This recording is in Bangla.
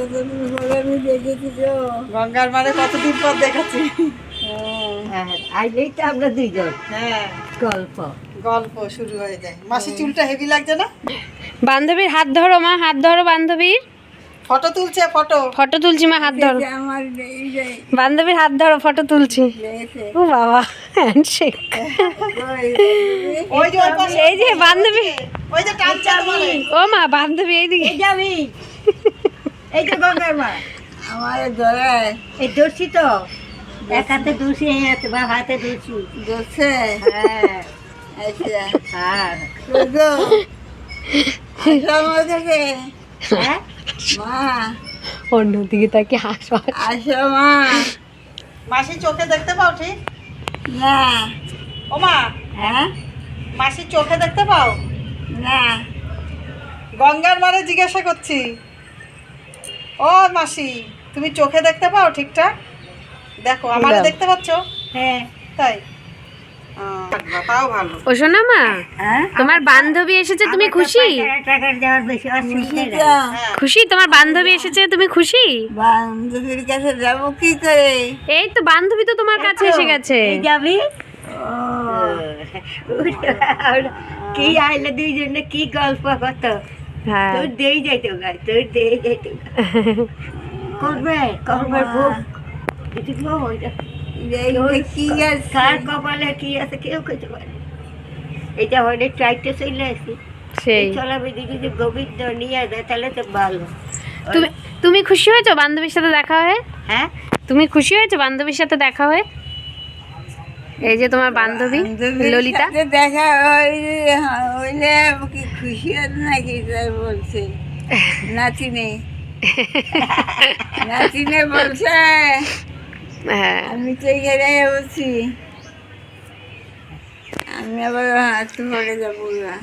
আমি দেখেছি তো। গঙ্গার মানে কতদিন পর দেখাচ্ছি। হ্যাঁ, আইলেই তো আমরা দুইজন হ্যাঁ, গল্প। গল্প শুরু হয়ে যায়। মাসি চুলটা হেভি লাগছে না? বান্ধবীর হাত ধরো মা, হাত ধরো বান্ধবীর। ফটো তুলছে, ফটো। ফটো তুলছি মা, হাত ধরো। আমার এই যে বান্ধবীর হাত ধরো, ফটো তুলছি। লেগেছে। ও বাবা, হ্যান্ডশেক। ওই যে ওই পাশে, এই যে বান্ধবী, ওই যে টানছে তোমারে। ও মা বান্ধবী এইদিকে। এই যে আমি, এই যে গঙ্গার মা আমার ধরে এই দর্শি তো, এক হাতে দর্শি, এই হাতে বা হাতে দর্শি দর্শে। হ্যাঁ, আচ্ছা, হ্যাঁ বুঝো আসো থেকে। হ্যাঁ মা, অন্যদিকে তাকে হাসো। আসো মা। মাসি চোখে দেখতে পাও ঠিক? না। ও মা, হ্যাঁ মাসি চোখে দেখতে পাও? না। গঙ্গার মারে জিজ্ঞাসা করছি। ও মাসি, তুমি চোখে দেখতে পাও ঠিকঠাক? দেখো, আমারে দেখতে পাচ্ছ? হ্যাঁ। তাই? তাও ভালো। ও শোনা মা, হ্যাঁ তোমার বান্ধবী এসেছে, তুমি খুশি? টাকার দেওয়ার বেশি অসুবিধা নেই। হ্যাঁ। খুশি? তোমার বান্ধবী এসেছে, তুমি খুশি? বান্ধবীর কাছে যাবো কি করে? এই তো বান্ধবী তো তোমার কাছে এসে গেছে। এই যাবি? কি আইলে দুইজনে কি গল্প কত হ্যাঁ। তোর দেই যাইতো গাই, তোর দেই যাইতো করবে করবে বুক কি কার কপালে কি আছে কেউ কইতে পারে। এটা হলে ট্রাইতে চলে আসি, সেই চলাবে দিদি যে গোবিন্দ নিয়ে যায় তাহলে তো ভালো। তুমি তুমি খুশি হয়েছো বান্ধবীর সাথে দেখা হয়ে? হ্যাঁ, তুমি খুশি হয়েছো বান্ধবীর সাথে দেখা হয়ে? এই যে তোমার বান্ধবী ললিতা। দেখা হইলে কি খুশি হতো নাকি তাই বলছে নাচিনে। নাচিনে বলছে হ্যাঁ, আমি তো এখানে বলছি, আমি আবার হাত পড়ে যাবো না।